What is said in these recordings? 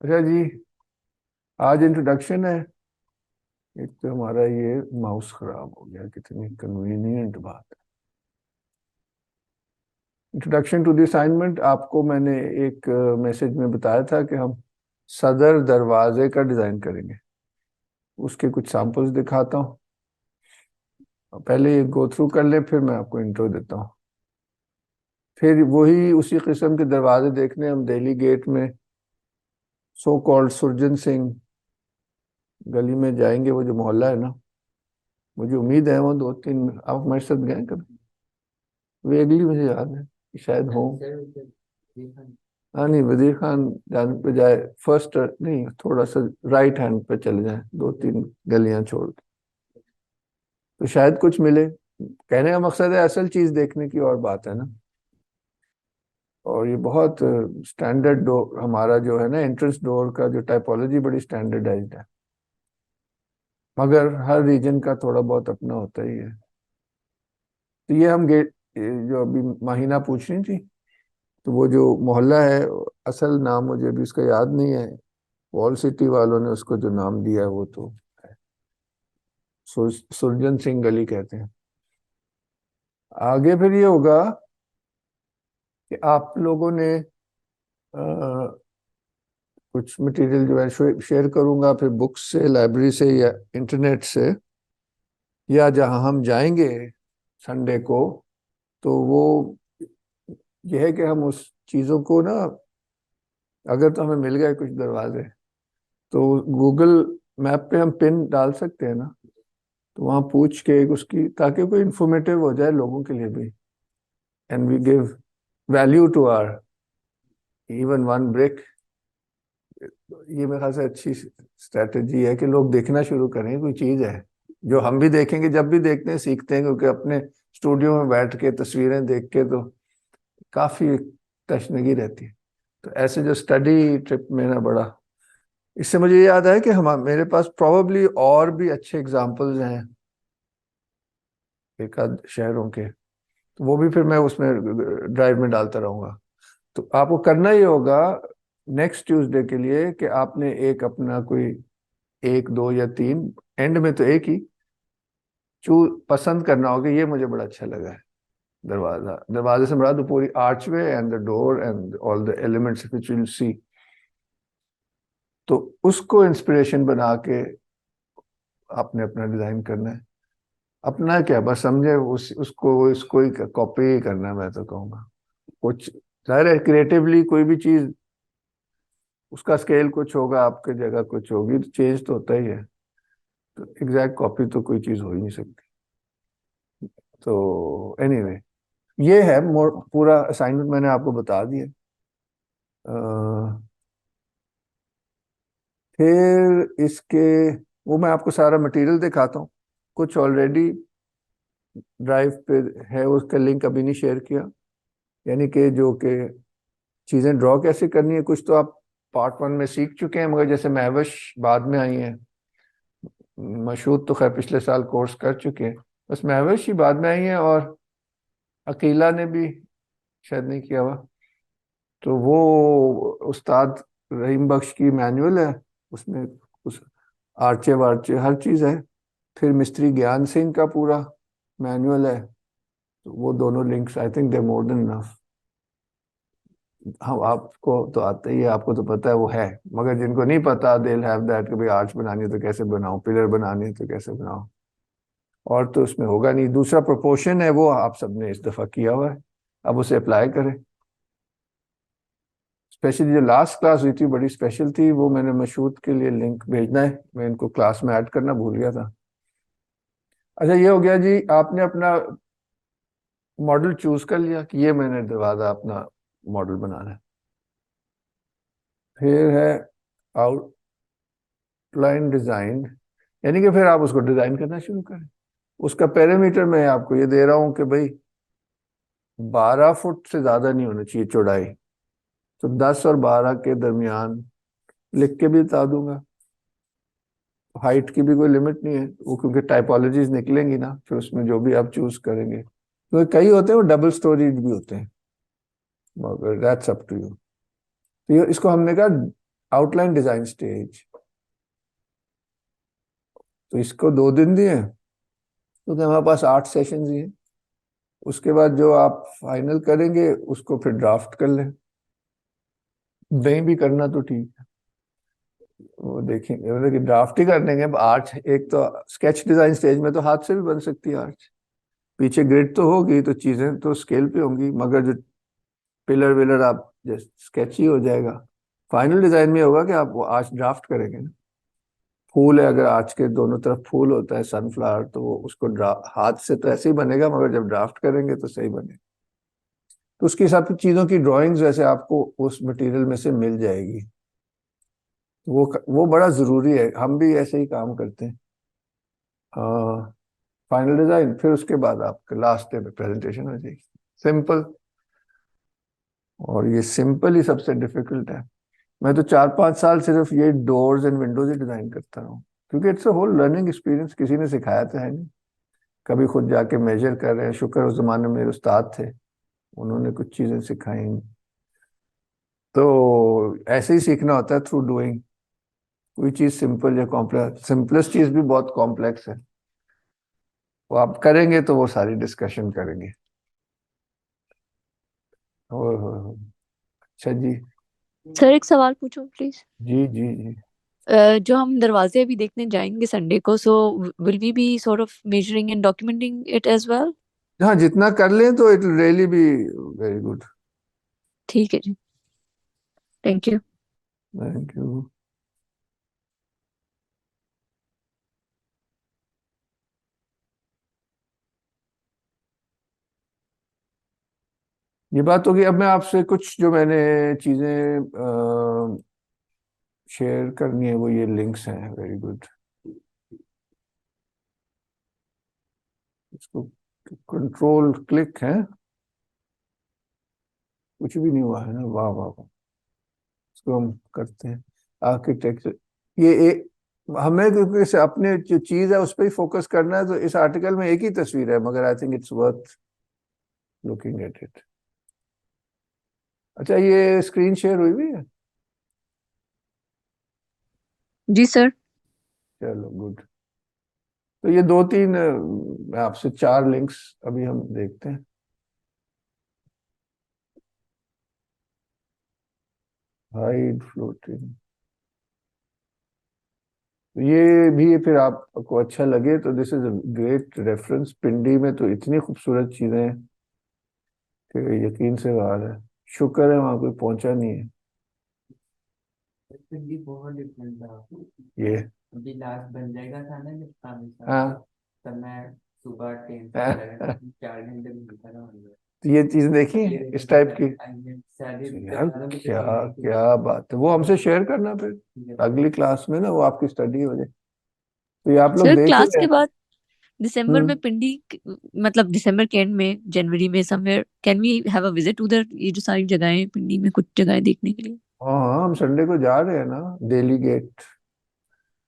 अच्छा जी, आज इंट्रोडक्शन है। एक तो हमारा ये माउस खराब हो गया, कितनी कन्वीनियंट बात है। इंट्रोडक्शन टू द असाइनमेंट आपको मैंने एक मैसेज में बताया था कि हम सदर दरवाजे का डिजाइन करेंगे। उसके कुछ सैंपल्स दिखाता हूँ। पहले ये गो थ्रू कर ले, फिर मैं आपको इंट्रो देता हूँ। फिर वही उसी किस्म के दरवाजे देखने हम दिल्ली गेट में सो कॉल्ड सुरजन सिंह गली में जाएंगे। वो जो मोहल्ला है ना, मुझे उम्मीद है वो दो तीन आप हमारे साथ गए कभी। वेगली मुझे याद है कि शायद हो। हाँ नहीं, वजीर खान जाने पे जाए फर्स्ट नहीं, थोड़ा सा राइट हैंड पे चले जाए, दो तीन गलियां छोड़ के, तो शायद कुछ मिले। कहने का मकसद है असल चीज देखने की और बात है ना। और ये बहुत स्टैंडर्ड डोर हमारा जो है ना, एंट्रेंस डोर का जो टाइपोलॉजी बड़ी स्टैंडर्डाइज्ड है। मगर हर रीजन का थोड़ा बहुत अपना होता ही है। तो ये हम गेट, जो अभी माहिना पूछ रही थी, तो वो जो मोहल्ला है, असल नाम मुझे अभी उसका याद नहीं है। वॉल सिटी वालों ने उसको जो नाम दिया है वो तो सुरजन सिंह गली कहते हैं। आगे फिर ये होगा कि आप लोगों ने कुछ मटेरियल जो है शेयर करूंगा, फिर बुक्स से, लाइब्रेरी से या इंटरनेट से, या जहां हम जाएंगे संडे को। तो वो ये है कि हम उस चीज़ों को ना, अगर तो हमें मिल गए कुछ दरवाजे, तो गूगल मैप पे हम पिन डाल सकते हैं ना। तो वहाँ पूछ के उसकी, ताकि कोई इंफॉर्मेटिव हो जाए लोगों के लिए भी, and we give value to our even one brick. ये मेरे ख्याल से अच्छी स्ट्रेटेजी है कि लोग देखना शुरू करें कोई चीज़ है जो हम भी देखेंगे। जब भी देखते हैं सीखते हैं, क्योंकि अपने स्टूडियो में बैठ के तस्वीरें देख के तो काफ़ी तशनगी रहती है। तो ऐसे जो स्टडी ट्रिप में ना बड़ा, इससे मुझे याद आया कि हम मेरे पास प्रोबेबली और भी अच्छे एग्जांपल्स हैं एक आध शहरों के। तो वो भी फिर मैं उसमें ड्राइव में डालता रहूंगा। तो आपको करना ही होगा नेक्स्ट ट्यूसडे के लिए कि आपने एक अपना कोई एक दो या तीन, एंड में तो एक ही चूज पसंद करना होगा। ये मुझे बड़ा अच्छा लगा है दरवाजा। दरवाजे से मुराद तो पूरी archway and the door and all the elements which you will see. तो उसको इंस्पिरेशन बना के आपने अपना डिजाइन करना है। अपना क्या, बस समझे उसको ही कॉपी करना है, मैं तो कहूँगा। कुछ जाहिर है क्रिएटिवली कोई भी चीज, उसका स्केल कुछ होगा, आपके जगह कुछ होगी, तो चेंज तो होता ही है। तो एग्जैक्ट कॉपी तो कोई चीज हो ही नहीं सकती। तो एनीवे ये है पूरा असाइनमेंट मैंने आपको बता दिया। फिर इसके वो मैं आपको सारा मटेरियल दिखाता हूँ। कुछ ऑलरेडी ड्राइव पे है, उसका लिंक अभी नहीं शेयर किया। यानी कि जो कि चीज़ें ड्रॉ कैसे करनी है, कुछ तो आप पार्ट वन में सीख चुके हैं, मगर जैसे महवश बाद में आई हैं। मशहूद तो खैर पिछले साल कोर्स कर चुके हैं, बस महवश ही बाद में आई हैं। और अकीला ने भी शायद नहीं किया हुआ। तो वो उस्ताद रहीम बख्श की मैनुअल है, उसमें उस आर्चे वार्चे हर चीज़ है। फिर मिस्त्री ज्ञान सिंह का पूरा मैनुअल है। तो वो दोनों links I think they more than enough. हाँ आपको तो आता ही है, आपको तो पता है वो है। मगर जिनको नहीं पता, दे हैव दैट कि भाई आर्च बनानी है तो कैसे बनाओ, पिलर बनानी है तो कैसे बनाओ। और तो उसमें होगा नहीं। दूसरा प्रोपोर्शन है, वो आप सबने इस दफा किया हुआ है, अब उसे अप्लाई करें। स्पेशली जो लास्ट क्लास हुई थी बड़ी स्पेशल थी, वो मैंने मशहूद के लिए लिंक भेजना है, मैं इनको क्लास में ऐड करना भूल गया था। अच्छा ये हो गया जी, आपने अपना मॉडल चूज कर लिया कि ये मैंने दरवाजा अपना मॉडल बनाना है। फिर है आउटलाइन डिजाइन, यानी कि फिर आप उसको डिजाइन करना शुरू करें। उसका पैरामीटर मैं आपको ये दे रहा हूँ कि भाई 12 फुट से ज्यादा नहीं होना चाहिए चौड़ाई। तो 10 और 12 के दरमियान लिख के भी बता दूंगा। हाइट की भी कोई लिमिट नहीं है वो, क्योंकि टाइपोलॉजीज निकलेंगी ना फिर उसमें जो भी आप चूज करेंगे। तो कई होते हैं वो डबल स्टोरीज भी होते हैं, मगर दैट्स अप टू यू। तो ये इसको हमने कहा आउटलाइन डिजाइन स्टेज, तो इसको 2 दिन दिए क्योंकि हमारे पास 8 सेशंस ही हैं। उसके बाद जो आप फाइनल करेंगे उसको फिर ड्राफ्ट कर लें, नहीं भी करना तो ठीक है, वो देखेंगे, मतलब कि ड्राफ्ट ही कर लेंगे। अब आर्च, एक तो स्केच डिजाइन स्टेज में तो हाथ से भी बन सकती है आर्च, पीछे ग्रिड तो होगी तो चीजें तो स्केल पे होंगी, मगर जो पिलर विलर आप जस्ट स्केच ही हो जाएगा। फाइनल डिजाइन में होगा कि आप वो आर्च ड्राफ्ट करेंगे ना। फूल है, अगर आर्च के दोनों तरफ फूल होता है सनफ्लावर, तो वो उसको हाथ से तो ऐसे ही बनेगा, मगर जब ड्राफ्ट करेंगे तो सही बनेगा। तो उसके हिसाब से चीजों की ड्राइंग्स वैसे आपको उस मटेरियल में से मिल जाएगी। वो बड़ा जरूरी है, हम भी ऐसे ही काम करते हैं। फाइनल डिजाइन, फिर उसके बाद आपका लास्ट डे में प्रेजेंटेशन हो जाएगी, सिंपल। और ये सिंपल ही सबसे डिफिकल्ट है। मैं तो 4-5 साल सिर्फ ये डोर्स एंड विंडोज ही डिजाइन करता हूँ, क्योंकि it's a whole learning experience, किसी ने सिखाया तो है नहीं, कभी खुद जाके मेजर कर रहे हैं। शुक्र उस जमाने में मेरे उस्ताद थे, उन्होंने कुछ चीजें सिखाई। तो ऐसे ही सीखना होता है, थ्रू डूइंग। कोई चीज सिंपल या कॉम्प्लेक्स, सिंपलेस्ट चीज भी बहुत कॉम्प्लेक्स है, वो आप करेंगे तो वो सारी डिस्कशन करेंगे। ओ, अच्छा जी। सर एक सवाल पूछूं प्लीज। जी जी जी। जो हम दरवाजे अभी देखने जाएंगे संडे को, so will we be sort of measuring and documenting it as well? हाँ, जितना कर लें तो it will really be very good. ठीक है जी। Thank you. Thank you. ये बात होगी। अब मैं आपसे कुछ जो मैंने चीजें शेयर करनी है, वो ये लिंक्स हैं, वेरी गुड। इसको कंट्रोल क्लिक है, कुछ भी नहीं हुआ है ना, वाह वाह वाह। इसको हम करते हैं आर्किटेक्चर। ये एक, हमें क्योंकि अपने जो चीज है उस पर ही फोकस करना है, तो इस आर्टिकल में एक ही तस्वीर है, मगर I think it's worth looking at it. अच्छा, ये स्क्रीन शेयर हुई हुई है? जी सर। चलो गुड। तो ये 2-3 आपसे 4 लिंक्स अभी हम देखते हैं। हाइड फ्लोटिंग, तो ये भी फिर आपको अच्छा लगे तो this is a great reference. Pindi में तो इतनी खूबसूरत चीजें हैं कि यकीन से बाहर है। शुक्र है वहां कोई पहुंचा नहीं है। भी बहुत डिफरेंट था। ये अभी लास्ट बन जाएगा था ना जब काम था, हाँ। तब मैं सुबह ट्रेन से चला गया था, 4 घंटे घूमता रहा हूँ। तो ये चीज देखी ये इस टाइप की? सारी यार दिखा दो मुझे क्या, पीने की। क्या बात है, वो हमसे शेयर करना फिर ठीक है। अगली क्लास में ना, वो आपकी स्टडी हो जाए। तो ये आप लोग सर देख ही क्लास रहे के हैं। बाद दिसंबर में हम्म। पिंडी, मतलब दिसंबर के एंड में, जनवरी में somewhere, can we have a visit उधर? ये जो सारी जगहें हैं पिंडी में, कुछ जगहें देखने के लिए। हाँ हाँ, हम संडे को जा रहे हैं ना, दिल्ली गेट।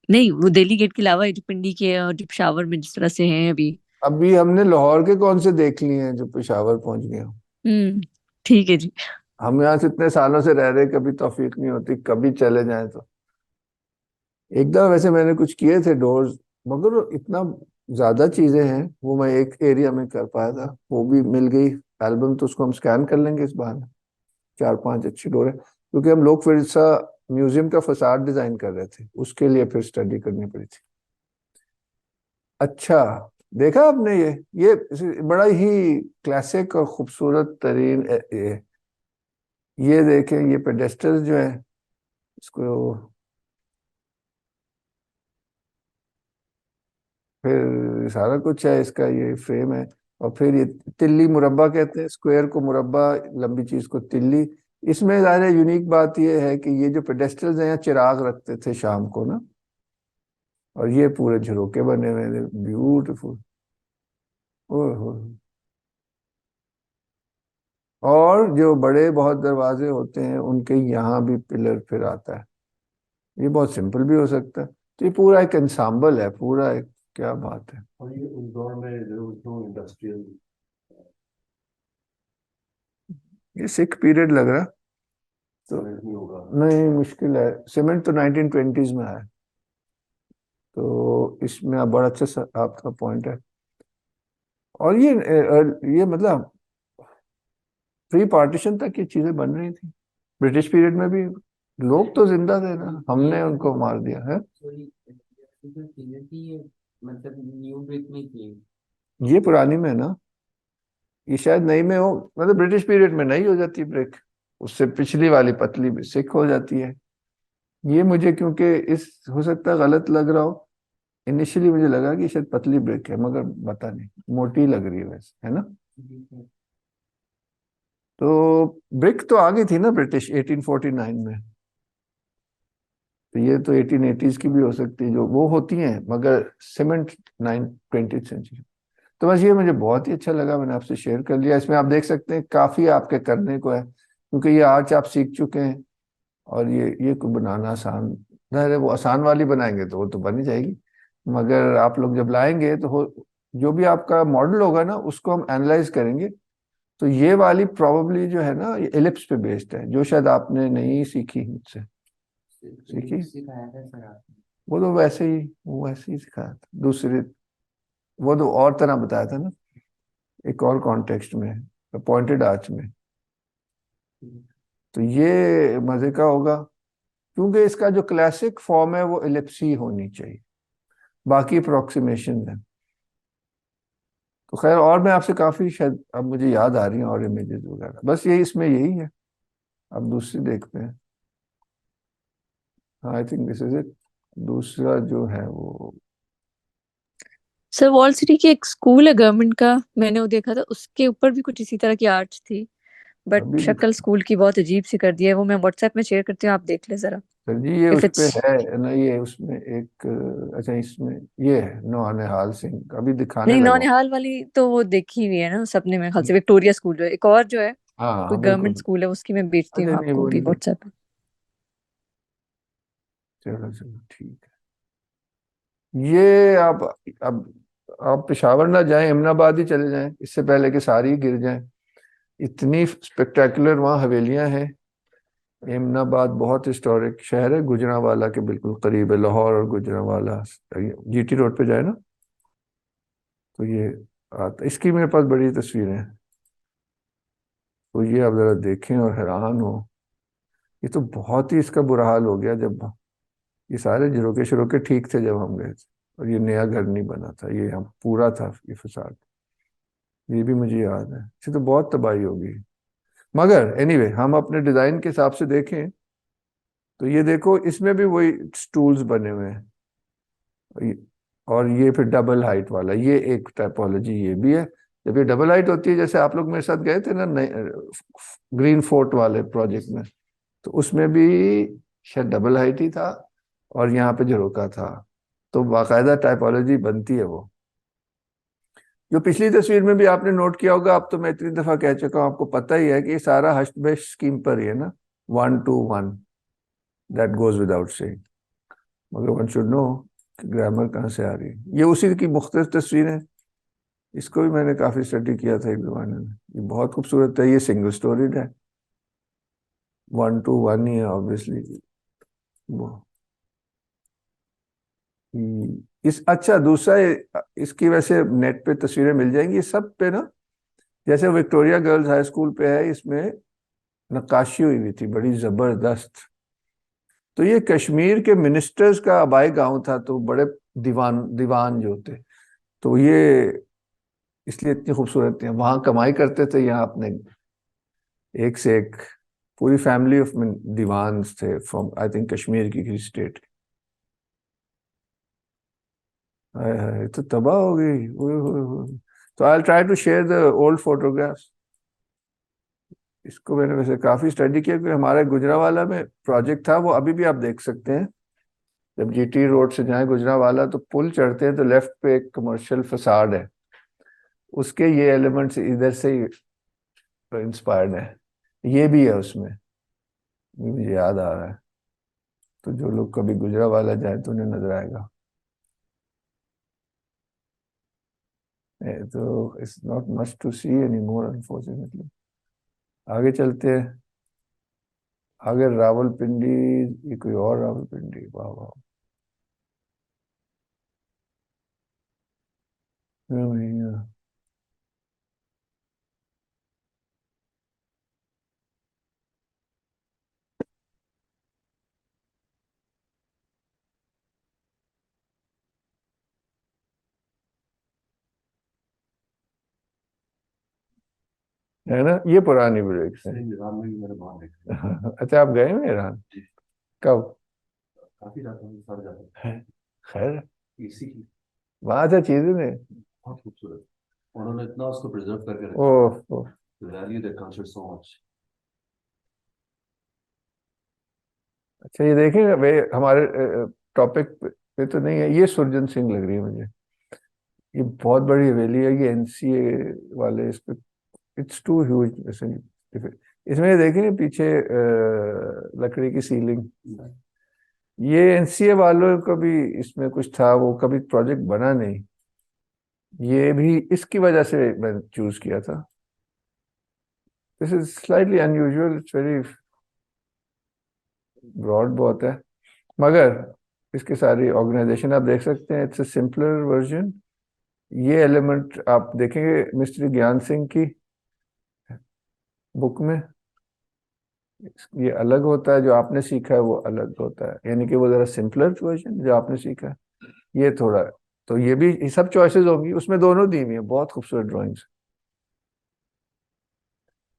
नहीं, वो दिल्ली गेट के अलावा ये जो पिंडी के जो पेशावर में जिस तरह से हैं अभी। अभी हमने लाहौर के कौन से देख लिए हैं जो पेशावर पहुंच गए हैं। हम्म। ठीक है जी। हम यहाँ से इतने सालों से रह रहे, कभी तौफीक नहीं होती कभी चले जाएं तो। एक दफा वैसे मैंने कुछ किए थे डोर्स, मगर इतना ज्यादा चीजें हैं, वो मैं एक एरिया में कर पाया था, वो भी मिल गई एल्बम, तो उसको हम स्कैन कर लेंगे इस बार। 4-5 अच्छी डोर है, क्योंकि हम लोग फिर सा म्यूजियम का फसाड डिजाइन कर रहे थे, उसके लिए फिर स्टडी करनी पड़ी थी। अच्छा, देखा आपने ये बड़ा ही क्लासिक और खूबसूरत तरीन ये देखें, ये पेडेस्टल जो है, इसको फिर सारा कुछ है, इसका ये फ्रेम है। और फिर ये तिल्ली मुरब्बा कहते हैं, स्क्वायर को मुरब्बा, लंबी चीज को तिल्ली। इसमें ज़ाहिर यूनिक बात ये है कि ये जो पेडेस्टल्स हैं, यहाँ चिराग रखते थे शाम को ना, और ये पूरे झरोके बने हुए हैं, ब्यूटीफुल। ओहो। और जो बड़े बहुत दरवाजे होते हैं उनके यहाँ भी पिलर फिर आता है। ये बहुत सिंपल भी हो सकता है, तो ये पूरा एक ensemble है, पूरा एक, क्या बात है। और ये उस दौर में जो इंडस्ट्रियल। ये सिख पीरियड लग रहा है। तो सीमेंट नहीं होगा। नहीं, मुश्किल है। सीमेंट तो 1920s में आया, तो इसमें आप बड़ा अच्छा आपका पॉइंट है। और ये मतलब प्री पार्टीशन तक ये चीजें बन रही थी, ब्रिटिश पीरियड में भी लोग तो जिंदा थे ना, हमने उनको मार दिया है। सॉरी, जो चीजें थी ये मतलब न्यू ब्रिक में थी। ये पुरानी में है ना, ये शायद नई में हो, मतलब ब्रिटिश पीरियड में नई हो जाती ब्रिक, उससे पिछली वाली पतली भी सिक हो जाती है। ये मुझे क्योंकि इस हो सकता है गलत लग रहा हो, इनिशियली मुझे लगा कि शायद पतली ब्रिक है, मगर पता नहीं, मोटी लग रही है वैसे, है ना। तो ब्रिक तो आ गई थी ना ब्रिटिश 1849 में, तो ये तो 1880s की भी हो सकती है जो वो होती हैं, मगर सीमेंट 20th सेंचुरी। तो बस ये मुझे बहुत ही अच्छा लगा, मैंने आपसे शेयर कर लिया। इसमें आप देख सकते हैं काफी आपके करने को है, क्योंकि ये आर्च आप सीख चुके हैं, और ये को बनाना आसान है। वो आसान वाली बनाएंगे तो वो तो बन ही जाएगी, मगर आप लोग जब लाएंगे तो जो भी आपका मॉडल होगा ना उसको हम एनालाइज करेंगे। तो ये वाली प्रोबेबली जो है ना, ये एलिप्स पे बेस्ड है, जो शायद आपने नहीं सीखी मुझसे। सीखी? सिखाया था सर आपने। वो वैसे ही सिखाया था दूसरे, वो तो और तरह बताया था ना, एक और कॉन्टेक्स्ट में, पॉइंटेड आर्च में। तो ये मजे का होगा, क्योंकि इसका जो क्लासिक फॉर्म है वो एलिप्स ही होनी चाहिए, बाकी अप्रोक्सीमेशन है। तो खैर, और मैं आपसे काफी, शायद अब मुझे याद आ रही है और इमेजेस वगैरह, बस यही इसमें यही है। अब दूसरी देखते हैं। हाँ, I think this is it. दूसरा जो है वो सर वॉल सिटी की एक स्कूल है गवर्नमेंट का, मैंने वो देखा था, उसके ऊपर भी कुछ इसी तरह की आर्च थी, बट अभी शक्ल स्कूल की बहुत अजीब सी कर दी है। वो मैं व्हाट्सएप में शेयर करती हूँ, आप देख ले जरा। सर जी, ये इफ उस पे इट्स है ना, ये उसमें एक अच्छा, इसमें ये है नौनिहाल सिंह, अभी दिखाने नहीं, लगा हूँ। नौनिहाल वाली तो वो देखी हुई है ना सबने, मेरे ख्याल से। विक्टोरिया स्कूल जो है, एक और जो है हाँ हाँ कोई हाँ, गवर्नमेंट बिल्कुल। स्कूल है, उसकी मैं भेजती अच्छा हूँ नहीं, आपको वो भी नहीं, व्हाट्सएप पे। चलो चलो ठीक है। ये अब आप पेशावर ना जाएं, अहमदाबाद ही चले जाएं, इससे पहले कि सारी गिर जाएं। इतनी स्पेक्टेकुलर वहाँ हवेलियां हैं। एमनाबाद बहुत हिस्टोरिक शहर है, गुजरांवाला के बिल्कुल करीब है, लाहौर और गुजरांवाला जीटी रोड पे जाए ना, तो ये आता। इसकी मेरे पास बड़ी तस्वीरें हैं, तो ये आप जरा देखें और हैरान हो। ये तो बहुत ही इसका बुरा हाल हो गया, जब ये सारे झरोके शरोके ठीक थे जब हम गए थे, और ये नया घर नहीं बना था, ये हम पूरा था ये फसाद। ये भी मुझे याद है, इससे तो बहुत तबाही होगी। मगर एनीवे, हम अपने डिजाइन के हिसाब से देखें तो ये देखो, इसमें भी वही स्टूल्स बने हुए हैं। और ये फिर डबल हाइट वाला, ये एक टाइपोलॉजी ये भी है। जब ये डबल हाइट होती है, जैसे आप लोग मेरे साथ गए थे ना ग्रीन फोर्ट वाले प्रोजेक्ट में, तो उसमें भी शायद डबल हाइट ही था, और यहाँ पे झरोका था। तो बाकायदा टाइपोलॉजी बनती है वो। जो पिछली तस्वीर में भी आपने नोट किया होगा, अब तो मैं इतनी दफा कह चुका हूँ, आपको पता ही है कि ये सारा हश्त-बेश स्कीम पर ही है ना, 1:1, दैट गोज विदाउट सेइंग। मगर वन शुड नो कि ग्रामर कहाँ से आ रही है। ये उसी की मुख्तलिफ तस्वीरें, इसको भी मैंने काफी स्टडी किया था एक जमाने में। ये बहुत खूबसूरत है, ये सिंगल स्टोरीड है, 1:1 ही है ऑब्वियसली वो। इस अच्छा, दूसरा इसकी वैसे नेट पे तस्वीरें मिल जाएंगी सब पे ना, जैसे विक्टोरिया गर्ल्स हाई स्कूल पे है, इसमें नक्काशी हुई हुई थी बड़ी जबरदस्त। तो ये कश्मीर के मिनिस्टर्स का आबाई गांव था, तो बड़े दीवान दीवान जो थे, तो ये इसलिए इतनी खूबसूरत थी। वहां कमाई करते थे, यहाँ अपने एक से एक पूरी फैमिली ऑफ दीवान थे, फ्रॉम आई थिंक कश्मीर की किसी स्टेट। हाय हाय, तो तबाह हो गई, ओए होए होए। तो I try to share the old photographs. इसको मैंने वैसे काफी स्टडी किया, क्योंकि हमारे गुजरांवाला में प्रोजेक्ट था, वो अभी भी आप देख सकते हैं। जब जीटी रोड से जाए गुजरांवाला, तो पुल चढ़ते हैं तो लेफ्ट पे एक कमर्शियल फसाड है, उसके ये एलिमेंट्स इधर से इंस्पायर्ड है। ये भी है उसमें, ये मुझे याद आ रहा है। तो जो लोग कभी गुजरांवाला जाए तो उन्हें नजर आएगा। तो it's not much to see any more unfortunately. आगे चलते हैं। अगर रावलपिंडी, ये कोई और रावलपिंडी, वाह वाह। हम्म, है ना, ये पुरानी ब्रिक्स है। नहीं, ईरान में भी मैंने बहुत देखा है। अच्छा, आप गए हैं ईरान? जी। कब? काफी जाता हूँ, सर जाता है, खैर, हूँ इसी की। वहां अच्छा चीजें ने। बहुत खूबसूरत, उन्होंने इतना उसको प्रिजर्व करके रखा है। Oh oh. Value that culture so much. अच्छा, ये देखें वे हमारे टॉपिक पे तो नहीं है, ये सुरजन सिंह लग रही है मुझे। ये बहुत बड़ी हवेली है, ये एनसीए वाले इस पे, इट्स टू ह्यूज। इसमें ये देखें पीछे लकड़ी की सीलिंग, ये एनसीए वालों का भी इसमें कुछ था, वो कभी प्रोजेक्ट बना नहीं। ये भी इसकी वजह से मैं चूज किया था। This is slightly unusual, it's very broad बहुत है, मगर इसकी सारी ऑर्गेनाइजेशन आप देख सकते हैं, इट्स अ सिंपलर वर्जन। ये एलिमेंट आप देखेंगे मिस्टर ज्ञान सिंह की बुक में, ये अलग होता है, जो आपने सीखा है वो अलग होता है, यानी कि वो जरा सिंपलर वर्जन जो आपने सीखा है, ये थोड़ा। तो ये भी, ये सब चॉइसेस होंगी उसमें, दोनों दी हुई है, बहुत खूबसूरत ड्राइंग्स।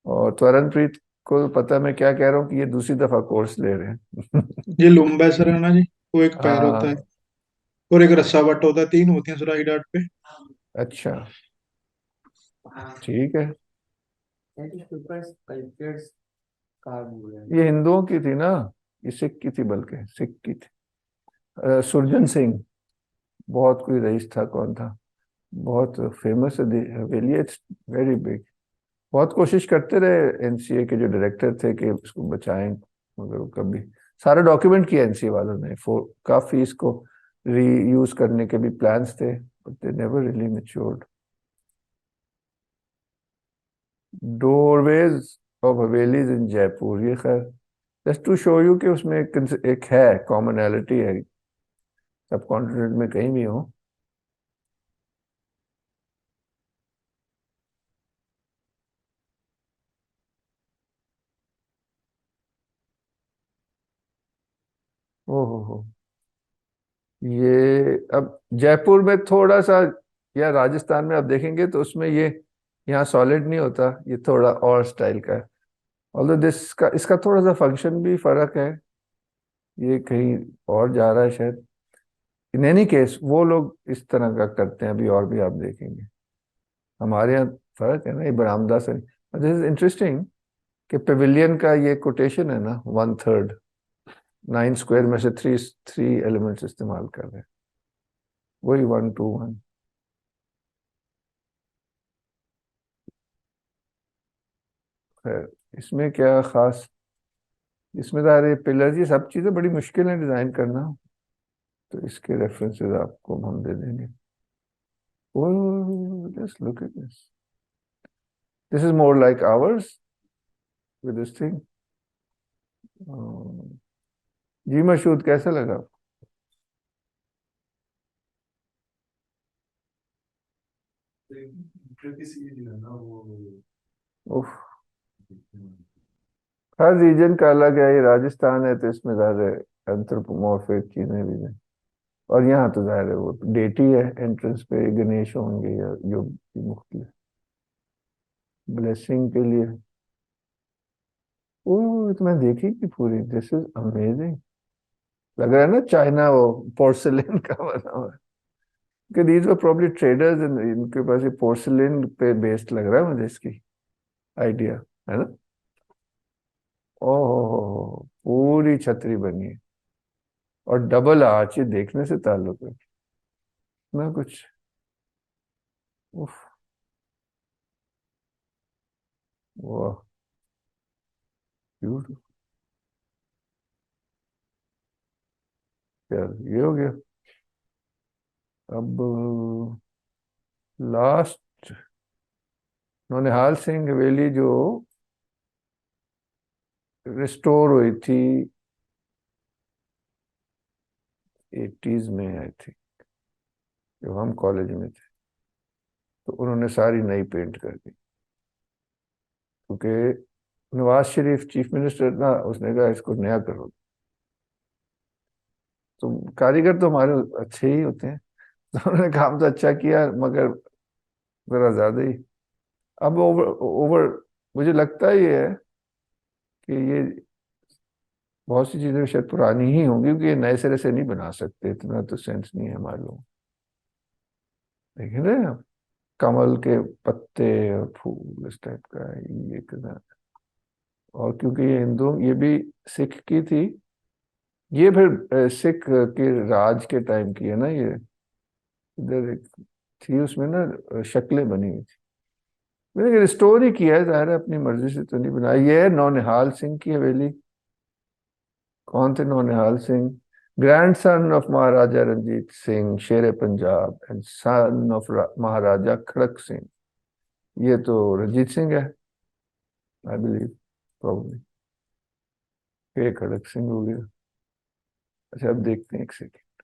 और त्वरणप्रीत को पता है मैं क्या कह रहा हूँ, कि ये दूसरी दफा कोर्स ले रहे हैं। ये लुम्बैसर है ना जी, वो एक पैर होता है हाँ। और एक रस्सा बट होता है, तीन होती हैं सुराही डाट पे। अच्छा, ठीक है। That is super sculptures carved हुए हैं। ये हिंदुओं की थी ना, ये सिख की थी, बल्कि सिख की थी। सुरजन सिंह, बहुत कोई रईस था, कौन था, बहुत famous Haveli, it's very big. बहुत कोशिश करते रहे एनसीए के जो डायरेक्टर थे कि इसको बचाएं, मगर वो कभी, सारा डॉक्यूमेंट किया एनसीए वालों ने, काफी इसको रीयूज करने के भी प्लान्स थे, but they never really matured. Doorways of havelis in Jaipur, ये खैर जस्ट टू शो यू कि उसमें एक है कॉमनैलिटी है, सब कॉन्टिनेंट में कहीं भी हो। ओहो, ये अब जयपुर में थोड़ा सा, या राजस्थान में आप देखेंगे तो उसमें ये यहाँ सॉलिड नहीं होता, ये थोड़ा और स्टाइल का है। ऑल्दो दिस का, इसका थोड़ा सा फंक्शन भी फर्क है, ये कहीं और जा रहा है शायद। इन एनी केस वो लोग इस तरह का करते हैं, अभी और भी आप देखेंगे। हमारे यहाँ फर्क है ना, ये बरामदा से। दिस इज इंटरेस्टिंग कि पेविलियन का ये कोटेशन है ना, 1/3, 9 स्क्वायर में से थ्री थ्री एलिमेंट्स इस्तेमाल कर रहे हैं, वही 1 2 1। खैर, इसमें क्या खास, इसमें तो अरे पिलर्स, ये सब चीज़ें बड़ी मुश्किल है डिज़ाइन करना, तो इसके रेफरेंसेस आपको हम दे देंगे। Oh, just look at this, this is more like ours with this thing. जी मशहूद, कैसा लगा? कृति सी जो है ना वो, उफ, हर रीजन का अलग है, ये राजस्थान है तो इसमें ज़्यादा एंथ्रोपोमॉर्फिक चीज़ें भी हैं, और यहाँ तो ज़ाहिर है वो डेटी है, एंट्रेंस पे गणेश होंगे या जो भी मुख्तलिफ ब्लेसिंग के लिए। ओह, तो मैं देखी थी पूरी, दिस इज अमेजिंग। लग रहा है ना चाइना वो पोर्सिलेन का बना हुआ है, कि दीज वर प्रोबब्ली ट्रेडर्स, इनके पास ये पोर्सिलेन पे बेस्ड लग रहा है मुझे इसकी आइडिया, है ना। ओह, पूरी छतरी बनी है, और डबल आर्च, ये देखने से ताल्लुक है ना कुछ। उफ, वाह, ब्यूटीफुल। यार, ये हो गया। अब लास्ट, नौनिहाल सिंह हवेली जो रिस्टोर हुई थी 80s में आई थी, जब हम कॉलेज में थे, तो उन्होंने सारी नई पेंट कर दी, क्योंकि नवाज शरीफ चीफ मिनिस्टर था, उसने कहा इसको नया करो। तो कारीगर तो हमारे अच्छे ही होते हैं, तो उन्होंने काम तो अच्छा किया, मगर जरा ज्यादा ही। अब ओवर ओवर मुझे लगता ही है कि ये बहुत सी चीजें शायद पुरानी ही होंगी, क्योंकि ये नए सिरे से नहीं बना सकते, इतना तो सेंस नहीं है हमारे लोग। देख रहे हैं आप, कमल के पत्ते और फूल इस टाइप का ये कितना। और क्योंकि ये हिंदू, ये भी सिख की थी, ये फिर सिख के राज के टाइम की है ना ये। इधर एक थी उसमें ना शक्लें बनी हुई थी, मैंने रिस्टोर ही किया है, जाहिर है अपनी मर्जी से तो नहीं बनाया। ये है नौनिहाल सिंह की हवेली। कौन थे नौनिहाल सिंह? ग्रैंड सन ऑफ महाराजा रंजीत सिंह शेर पंजाब एंड सन ऑफ महाराजा खड़क सिंह। ये तो रंजीत सिंह है, आई बिलीव, प्रॉब्लली। ये खड़क सिंह हो गया। अच्छा अब देखते हैं, एक सेकेंड।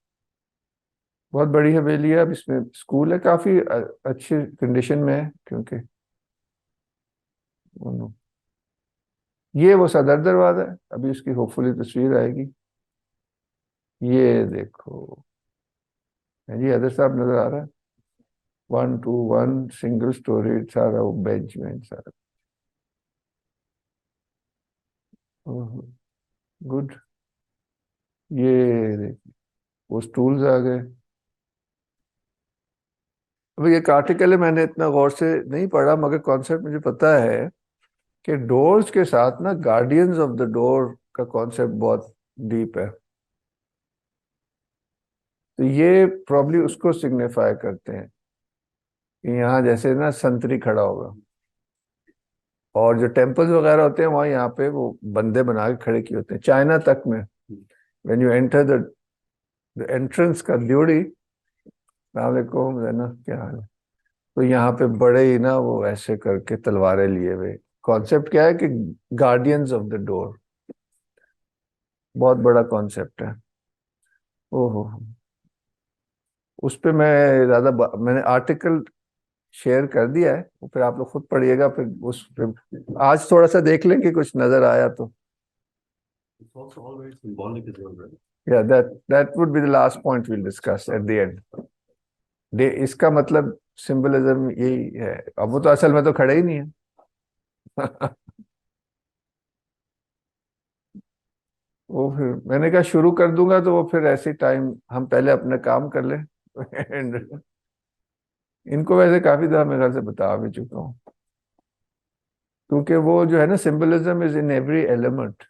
बहुत बड़ी हवेली है, अब इसमें स्कूल है, काफी अच्छी कंडीशन में है, क्योंकि ये वो सदर दरवाजा है, अभी उसकी होपफुली तस्वीर आएगी। ये देखो, है जी, अदर साहब नजर आ रहा है। 1 to 1 सिंगल स्टोरी, सारा वो बेंच में सारा। गुड। ये देखिए, वो स्टूल्स आ गए। अब ये एक आर्टिकल है, मैंने इतना गौर से नहीं पढ़ा, मगर कॉन्सेप्ट मुझे पता है कि डोर्स के साथ ना गार्डियंस ऑफ द डोर का कॉन्सेप्ट बहुत डीप है। तो ये प्रॉब्ली उसको सिग्निफाई करते हैं कि यहाँ जैसे ना संतरी खड़ा होगा, और जो टेम्पल्स वगैरह होते हैं वहाँ यहाँ पे वो बंदे बना के खड़े किए होते हैं, चाइना तक में। When you enter the entrance का ड्यूटी, वालेकुम जैना, क्या हाल है, तो यहाँ पे बड़े ही ना वो ऐसे करके तलवारें लिए हुए। कॉन्सेप्ट क्या है कि गार्डियंस ऑफ द डोर, बहुत बड़ा कॉन्सेप्ट है। ओहो, उस पे मैं मैंने आर्टिकल शेयर कर दिया है, वो फिर आप लोग खुद पढ़िएगा, फिर उस पे आज थोड़ा सा देख लेंगे, कुछ नजर आया तो। It's also all very symbolic as well, right? या that would be the last point will discuss at the end. इसका मतलब सिंबलिज्म यही है। अब वो तो असल में तो खड़े ही नहीं है। वो फिर मैंने कहा शुरू कर दूंगा, तो वो फिर ऐसे टाइम हम पहले अपना काम कर ले। एंड इनको वैसे काफी दफा मेरे ख्याल से बता भी चुका हूँ, क्योंकि वो जो है ना, symbolism is in every element.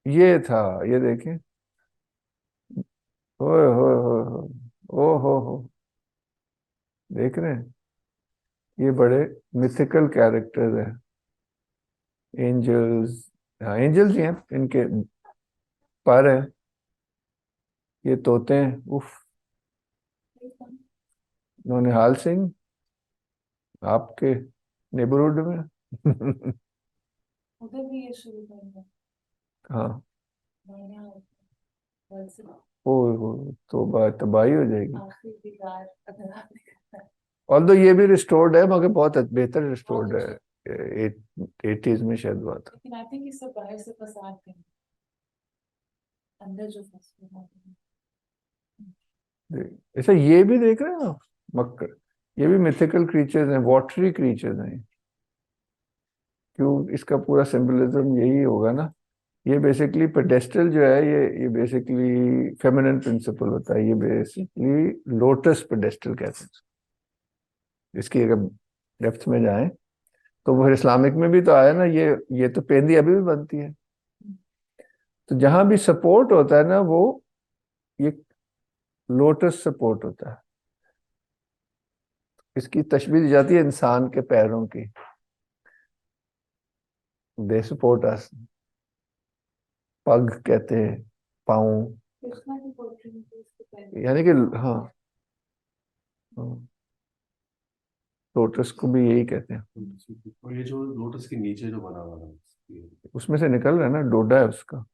ये था, ये देखें, ओए हो, ओ हो, देख रहे हैं, ये बड़े मिथिकल कैरेक्टर्स हैं, एंजल्स। हाँ एंजल्स ही हैं, इनके पर है, ये तोते हैं। उफ, नौनिहाल सिंह आपके नेबरहुड में। उधर भी ये शुरू करना हाँ, बढ़िया होता है। ओ तो बात तबाही हो जाएगी। आखिरी दीवार अगर आपने करना है, ऑल्दो ये भी रिस्टोर्ड है, मगर बहुत बेहतर रिस्टोर्ड बहुत है। 80s में शायद हुआ था। लेकिन आई थिंक इससे बाहर से फसाद देंगे, अंदर जो फंसे होते हैं। ऐसा ये भी देख रहे हैं आप, मक्कर, ये भी मिथिकल क्रीचर्स हैं, वाटरी क्रीचर्स हैं। क्यों, इसका पूरा सिंबलिज्म यही होगा ना। ये बेसिकली पेडेस्टल जो है, ये बेसिकली फेमिनिन प्रिंसिपल होता है, ये बेसिकली लोटस पेडेस्टल कहते हैं इसकी। अगर डेप्थ में जाएं तो वो इस्लामिक में भी तो आया ना, ये तो पेंदी अभी भी बनती है। तो जहां भी सपोर्ट होता है ना, वो ये लोटस सपोर्ट होता है। इसकी तशबीह दी जाती है इंसान के पैरों की, दे सपोर्ट अस, पग कहते हैं, पाँव, कृष्णा की पोट्री में तो इसके पहले यानी कि हाँ, लोटस को भी यही कहते हैं। और ये जो लोटस के नीचे जो बना हुआ है, उसमें से निकल रहा है ना, डोडा है उसका।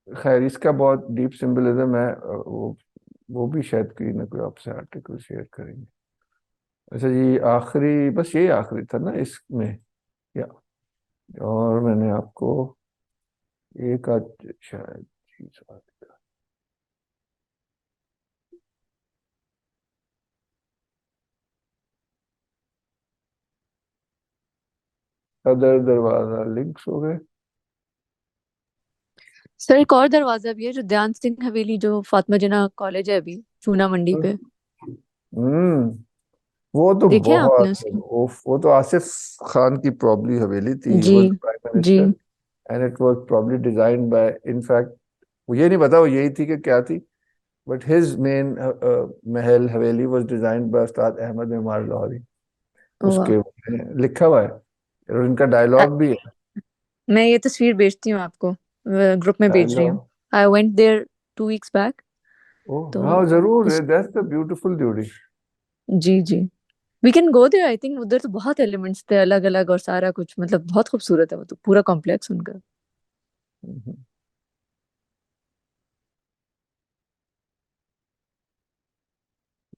खैर, इसका बहुत डीप सिंबलिज्म है। वो भी शायद कोई ना कोई आपसे आर्टिकल शेयर करेंगे। अच्छा जी, आखिरी, बस ये आखिरी था ना इसमें, या और मैंने आपको एक आध शायद चीज और दिखा। सदर दरवाजा लिंक्स हो गए। सर एक और दरवाजा भी है जो ध्यान सिंह हवेली, जो फातिमा जिन्ना कॉलेज है अभी चूना मंडी पे। हम्म वो तो देखे आपने बहुत, उसकी? वो तो आसिफ खान की प्रॉब्ली हवेली थी, ही जी वाज प्राइम जी। Minister, and it was probably designed by, in fact मुझे नहीं पता वो यही थी कि क्या थी, but his main Mahal Haveli was designed bye उस्ताद अहमद मेमार लाहौरी। वाह। उसके में लिखा हुआ है, और इनका अ- डायलॉग भी है। मैं ये तस्वीर भेजती हूँ आपको, ग्रुप में भेज रही हूँ। Dialogue, I went there 2 weeks back. Oh तो हाँ जरूर, उस दैट्स द ब्यूटीफुल ड्यूटी। जी जी, we can go there. I think उधर तो बहुत एलिमेंट्स थे अलग अलग, और सारा कुछ मतलब बहुत खूबसूरत है वो तो, पूरा कॉम्प्लेक्स उनका।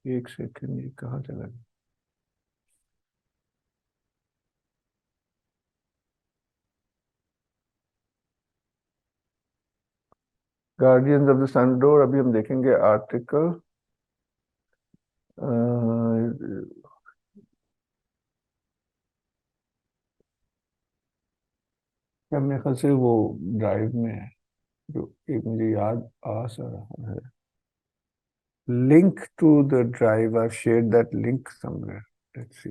एक सेकंड, ये कहाँ चला गया? गार्डियंस ऑफ द सनडोर, अभी हम देखेंगे आर्टिकल। क्या मेरे ख्याल से वो ड्राइव में है, जो एक मुझे याद आ सा रहा है, link to the drive, I share that link somewhere, let's see.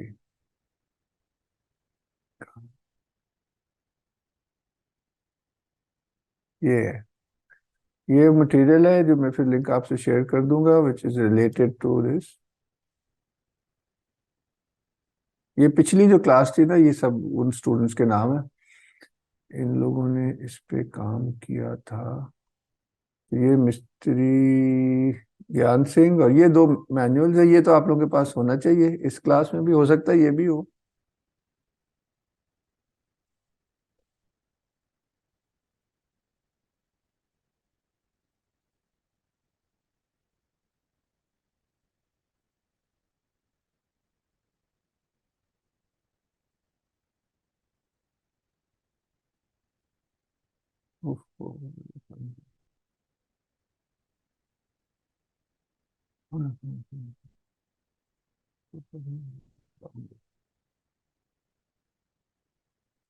ये है, ये मटेरियल है जो मैं फिर लिंक आपसे शेयर कर दूंगा, which is related to this. ये पिछली जो क्लास थी ना, ये सब उन स्टूडेंट्स के नाम है, इन लोगों ने इस पे काम किया था। ये मिस्त्री ज्ञान सिंह, और ये दो मैनुअल्स है, ये तो आप लोगों के पास होना चाहिए, इस क्लास में भी हो सकता है ये भी हो। उफ,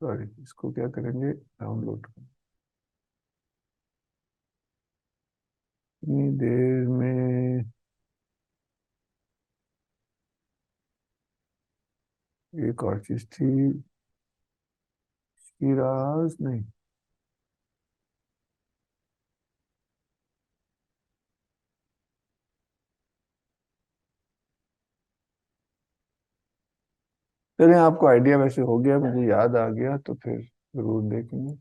सॉरी, इसको क्या करेंगे, डाउनलोड। इतनी देर में एक और चीज थी, शिराज नहीं, चलिए आपको आइडिया वैसे हो गया, मुझे याद आ गया, तो फिर जरूर देखेंगे।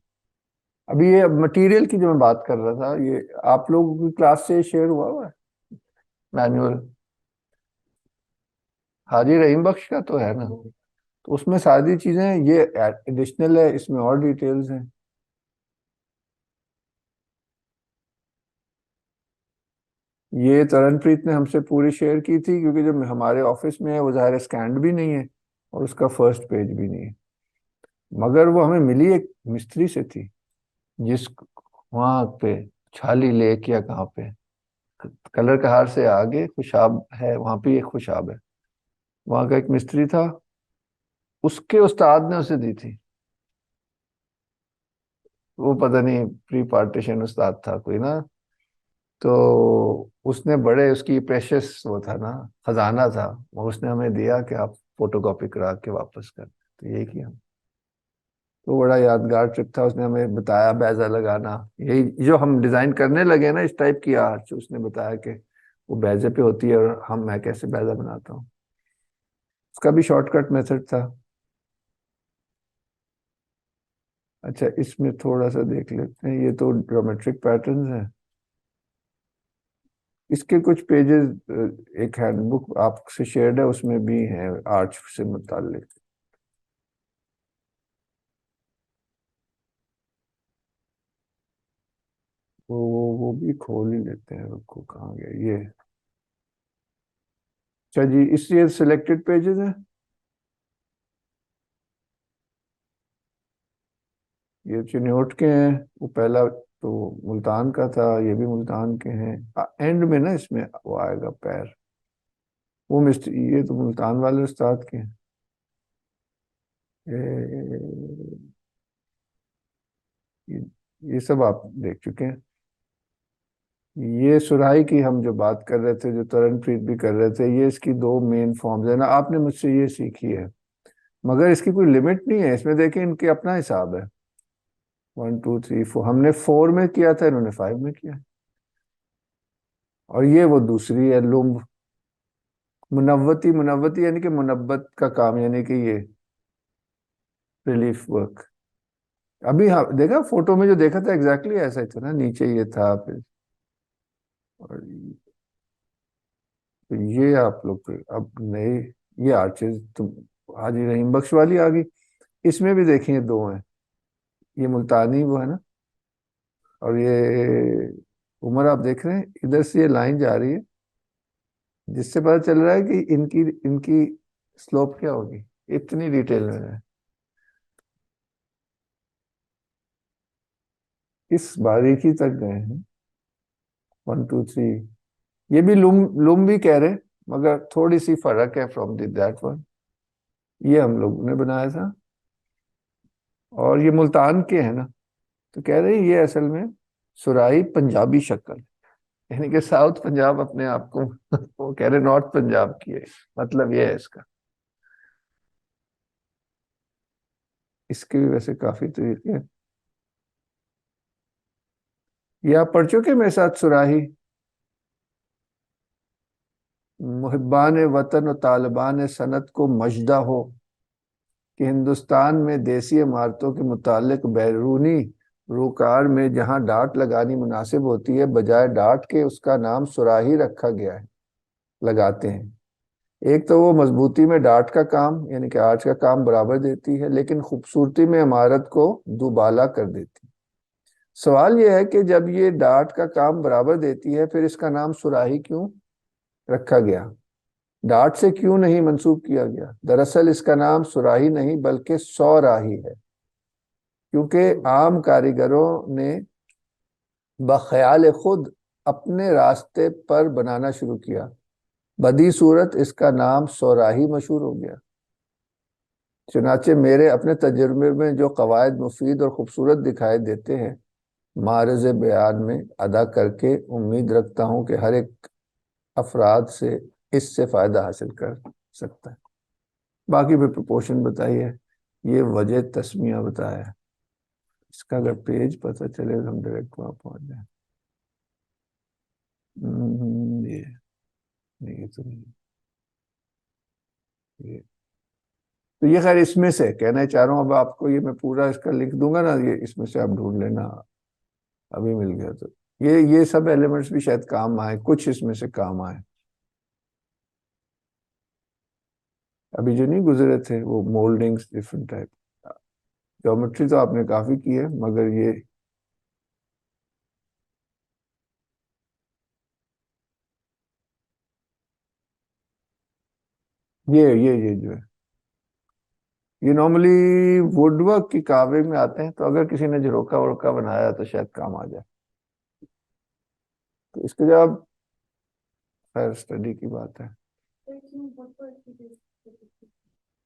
अभी ये मटेरियल की जो मैं बात कर रहा था, ये आप लोगों की क्लास से शेयर हुआ है मैनुअल, हाजी रहीम बख्श का तो है ना, तो उसमें सारी चीजें, ये एडिशनल है, इसमें और डिटेल्स हैं। ये तरनप्रीत ने हमसे पूरी शेयर की थी, क्योंकि जब हमारे ऑफिस में है वो ज़ाहिर स्कैंड भी नहीं है, और उसका फर्स्ट पेज भी नहीं है, मगर वो हमें मिली एक मिस्त्री से थी, जिस वहाँ पे छाली लेक या कहाँ पे, कलर कहार से आगे खुशाब है, वहाँ पे एक खुशाब है, वहाँ का एक मिस्त्री था, उसके उस्ताद ने उसे दी थी। वो पता नहीं प्री पार्टीशन उस्ताद था कोई ना, तो उसने बड़े, उसकी प्रेशियस वो था ना, खजाना था वो, उसने हमें दिया कि आप फोटोकॉपी करा के वापस कर, तो ये किया। तो बड़ा यादगार ट्रिप था, उसने हमें बताया बैजा लगाना, यही जो हम डिजाइन करने लगे ना इस टाइप की आर्च, उसने बताया कि वो बैजे पे होती है, और मैं कैसे बैजा बनाता हूँ, उसका भी शॉर्टकट मेथड था। अच्छा, इसमें थोड़ा सा देख लेते हैं, ये तो ज्योमेट्रिक पैटर्न्स हैं, इसके कुछ पेजेस, एक हैंडबुक आपसे शेयर्ड है, उसमें भी हैं आर्च से मुताल्लिक। वो भी खोल ही लेते हैं, रुको कहाँ गया ये। अच्छा जी, इसलिए सिलेक्टेड पेजेस है, ये चिन्होट के हैं। वो पहला तो मुल्तान का था, ये भी मुल्तान के हैं। एंड में ना इसमें वो आएगा पैर, वो मिस्त्री, ये तो मुल्तान वाले उस्ताद के हैं। ये, ये सब आप देख चुके हैं। ये सुराही की हम जो बात कर रहे थे, जो तरणप्रीत भी कर रहे थे, ये इसकी दो मेन फॉर्म्स है ना, आपने मुझसे ये सीखी है, मगर इसकी कोई लिमिट नहीं है। इसमें देखें इनके अपना हिसाब है। 1 2 3 4, हमने 4 में किया था, इन्होंने 5 में किया। और ये वो दूसरी है लुम्ब, मुनव्वती। मुनव्वती यानी कि मुनब्बत का काम, यानी कि ये रिलीफ वर्क। अभी हाँ देखा, फोटो में जो देखा था एग्जैक्टली ऐसा ही था ना, नीचे ये था फिर। और तो ये आप लोग अब नए, ये आर्चेज तुम, हाजी रहीम बख्श वाली आ गई। इसमें भी देखिए दो हैं, ये मुल्तानी वो है ना, और ये उमर। आप देख रहे हैं इधर से ये लाइन जा रही है, जिससे पता चल रहा है कि इनकी इनकी स्लोप क्या होगी। इतनी डिटेल में है, इस बारीकी तक गए हैं। 1 2 3, ये भी लुम लुम भी कह रहे, मगर थोड़ी सी फर्क है फ्रॉम दैट वन। ये हम लोगों ने बनाया था, और ये मुल्तान के हैं ना, तो कह रहे हैं ये असल में सुराही पंजाबी शक्ल, यानी कि साउथ पंजाब अपने आप को वो कह रहे नॉर्थ पंजाब की है, मतलब ये है इसका। इसके भी वैसे काफी तरीके हैं। ये आप पढ़ चुके मेरे साथ सुराही, मुहिब्बान वतन और तालिबान सनत को मजदा हो कि हिंदुस्तान में देसी इमारतों के मुतालिक बैरूनी रूकार में जहां डाट लगानी मुनासिब होती है, बजाय डाट के उसका नाम सुराही रखा गया है, लगाते हैं। एक तो वो मजबूती में डाट का काम यानी कि आर्च का काम बराबर देती है, लेकिन खूबसूरती में इमारत को दुबाला कर देती है। सवाल यह है कि जब ये डाट का काम बराबर देती है, फिर इसका नाम सुराही क्यों रखा गया, डाट से क्यों नहीं मंसूब किया गया? दरअसल इसका नाम सुराही नहीं बल्कि सौराही है, क्योंकि आम कारीगरों ने बख्याल खुद अपने रास्ते पर बनाना शुरू किया। बदी सूरत इसका नाम सौराही मशहूर हो गया। चुनाचे मेरे अपने तजुर्बे में जो कवायद मुफीद और खूबसूरत दिखाई देते हैं, मारज बयान में अदा करके उम्मीद रखता हूँ कि हर एक अफराद से इससे फ़ायदा हासिल कर सकता है। बाकी भी प्रोपोर्शन बताइए, ये वजह तस्मिया बताया है। इसका अगर पेज पता चले तो हम डायरेक्ट वहाँ पहुँच जाए। ये नहीं, ये तो नहीं, ये तो ये खैर इसमें से कहना चाह रहा हूँ। अब आपको ये मैं पूरा इसका लिख दूंगा ना, ये इसमें से आप ढूंढ लेना, अभी मिल गया तो। ये सब एलिमेंट्स भी शायद काम आए, कुछ इसमें से काम आए। अभी जो नहीं गुजरे थे वो मोल्डिंग्स डिफरेंट टाइप, ज्योमेट्री तो आपने काफी की है, मगर ये जो है, ये नॉर्मली वुडवर्क की कार्विंग में आते हैं, तो अगर किसी ने झरोका वरोका बनाया तो शायद काम आ जाए। तो इसके जवाब खैर स्टडी की बात है।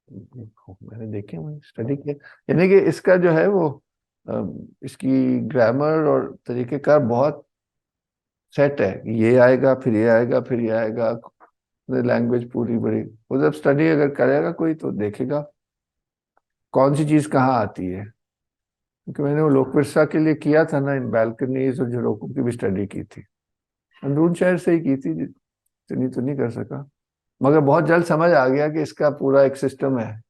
मैंने देखे, मैंने स्टडी किया, यानी कि इसका जो है वो इसकी ग्रामर और तरीकेकार बहुत सेट है। ये आएगा फिर ये आएगा फिर ये आएगा, लैंग्वेज पूरी बड़ी। वो जब स्टडी अगर करेगा कोई तो देखेगा कौन सी चीज कहाँ आती है, क्योंकि मैंने वो लोकविरसा के लिए किया था ना, इन बैल्कनीज और झरोकों की भी स्टडी की थी। अंदरून शहर से ही की थी, इतनी तो नहीं कर सका, मगर बहुत जल्द समझ आ गया कि इसका पूरा एक सिस्टम है।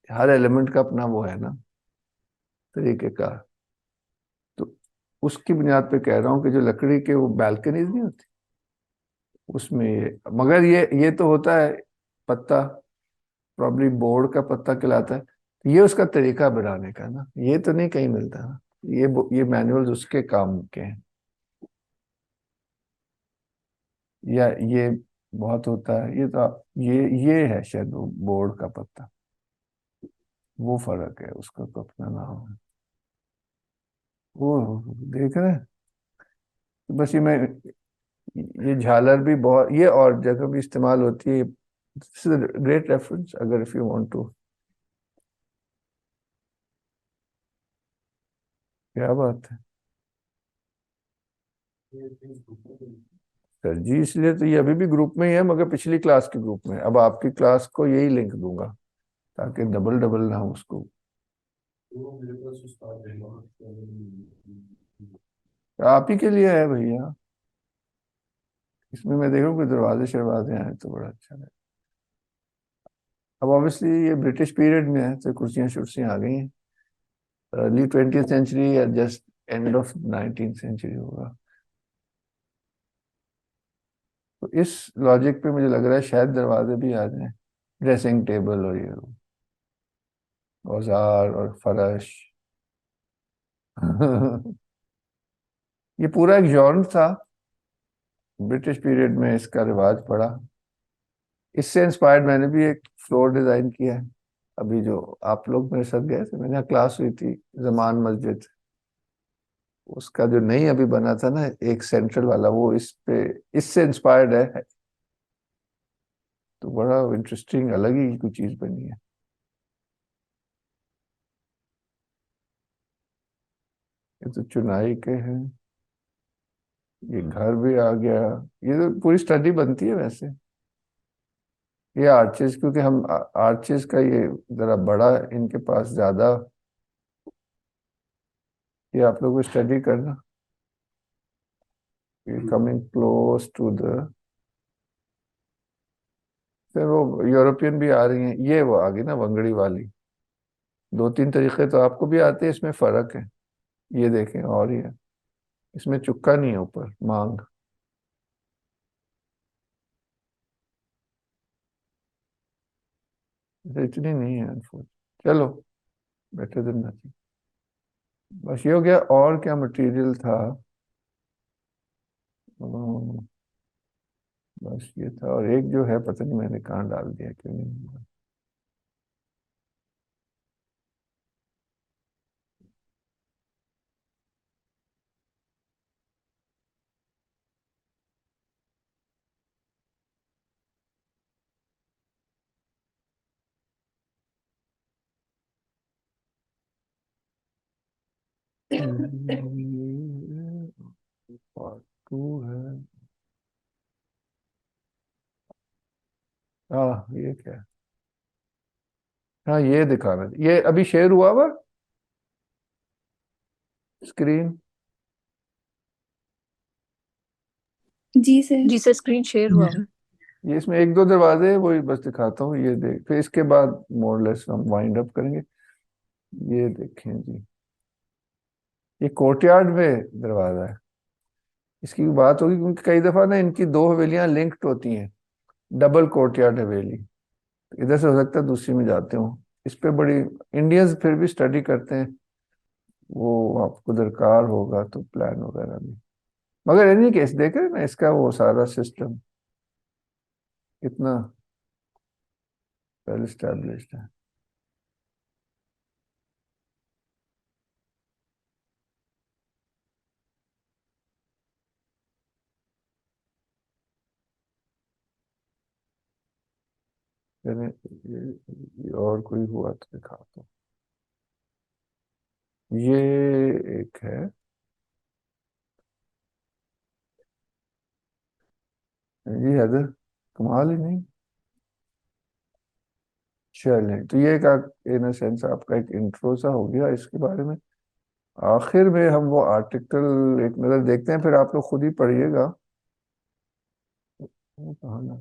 हर एलिमेंट का अपना वो है ना तरीके का। तो उसकी बुनियाद पे कह रहा हूँ कि जो लकड़ी के वो बैल्कनीज नहीं होती, उसमें ये, मगर ये तो होता है पत्ता, प्रॉब्ली बोर्ड का पत्ता कहलाता है। ये उसका तरीका बनाने का ना, ये तो नहीं कहीं मिलता ना। ये मैनुअल्स उसके काम के हैं। या ये बहुत होता है, ये तो ये है शायद वो बोर्ड का पत्ता, वो फर्क है, उसका तो अपना नाम है। वो देख रहे हैं? तो बस ये झालर भी बहुत, ये और जगह भी इस्तेमाल होती है। दिस इज ग्रेट रेफरेंस अगर इफ यू वांट टू। क्या बात है सर जी, इसलिए तो ये अभी भी ग्रुप में ही है, मगर पिछली क्लास के ग्रुप में। अब आपकी क्लास को यही लिंक दूंगा ताकि डबल डबल ना हो उसको। वो मेरे पास उसका रहेगा। आप ही के लिए है भैया, इसमें मैं देख रहा हूँ कि दरवाजे शरवाजे आए तो बड़ा अच्छा है। अब ऑब्वियसली ये ब्रिटिश पीरियड में है तो कुर्सियां शुर्सियां आ गई हैं। अर्ली 20th सेंचुरी या just end of 19th century होगा। तो इस लॉजिक पे मुझे लग रहा है शायद दरवाजे भी आ जाए, ड्रेसिंग टेबल और ये औजार और फर्श। ये पूरा एक जॉनर था, ब्रिटिश पीरियड में इसका रिवाज पड़ा। इससे इंस्पायर्ड मैंने भी एक फ्लोर डिजाइन किया है। अभी जो आप लोग मेरे साथ गए थे, मेरे यहाँ क्लास हुई थी जमान मस्जिद, उसका जो नई अभी बना था ना एक सेंट्रल वाला, वो इस पे इससे इंस्पायर्ड है। तो बड़ा इंटरेस्टिंग अलग ही कोई चीज बनी है। ये तो चुनाई के हैं, ये घर भी आ गया। ये तो पूरी स्टडी बनती है वैसे। ये आर्चेस, क्योंकि हम आर्चेस का ये जरा बड़ा इनके पास ज्यादा, ये आप लोग को स्टडी करना। ये कमिंग क्लोज टू द, फिर वो यूरोपियन भी आ रही हैं, ये वो आ गई ना वंगड़ी वाली। दो तीन तरीके तो आपको भी आते हैं, इसमें फर्क है। ये देखें, और ये इसमें चुक्का नहीं है ऊपर, मांग। इतनी नहीं है अनफॉर्चुनेट। चलो, बेटर देन नथिंग। बस ये हो गया। और क्या मटेरियल था? अम्म, बस ये था, और एक जो है पता नहीं मैंने कहाँ डाल दिया, क्यों नहीं। पार्ट टू है। हाँ, ये क्या है? हाँ, ये दिखाना, ये अभी शेयर हुआ हुआ स्क्रीन। जी सर। जी सर, स्क्रीन शेयर हुआ हुआ है। ये इसमें एक दो दरवाजे हैं, वही बस दिखाता हूँ, ये देख, फिर इसके बाद मोरलेस हम वाइंड अप करेंगे। ये देखें जी, ये कोर्टयार्ड में दरवाजा है। इसकी बात होगी क्योंकि कई दफा ना इनकी दो हवेलियां लिंक्ड होती हैं, डबल कोर्टयार्ड हवेली। तो इधर से हो सकता है दूसरी में जाते हो। इस पे बड़ी इंडियंस फिर भी स्टडी करते हैं, वो आपको दरकार होगा तो प्लान वगैरह में। मगर एनी केस देख रहे हैं ना, इसका वो सारा सिस्टम कितना वेल स्टैब्लिश्ड है। यानी ये और कोई हुआ तो दिखाता हूँ। ये एक है, ये हैदर, कमाल ही नहीं। चलें, तो ये का इन सेंस आपका एक इंट्रो सा हो गया इसके बारे में। आखिर में हम वो आर्टिकल एक नज़र देखते हैं, फिर आप लोग खुद ही पढ़िएगा। वो कहाँ ना,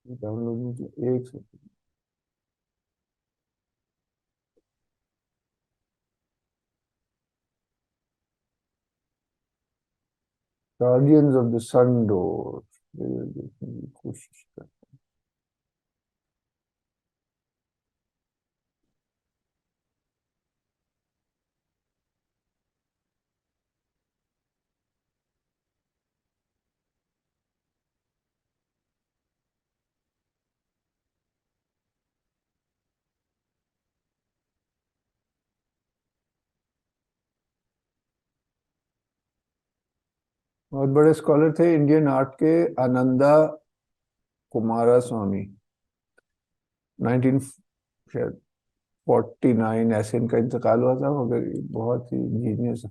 डाउनलोड एक से। Guardians of the sun door देखने की कोशिश कर। बहुत बड़े स्कॉलर थे इंडियन आर्ट के, आनंदा कुमारा स्वामी, 1949 ऐसे इनका इंतकाल हुआ था, मगर ये बहुत ही genius.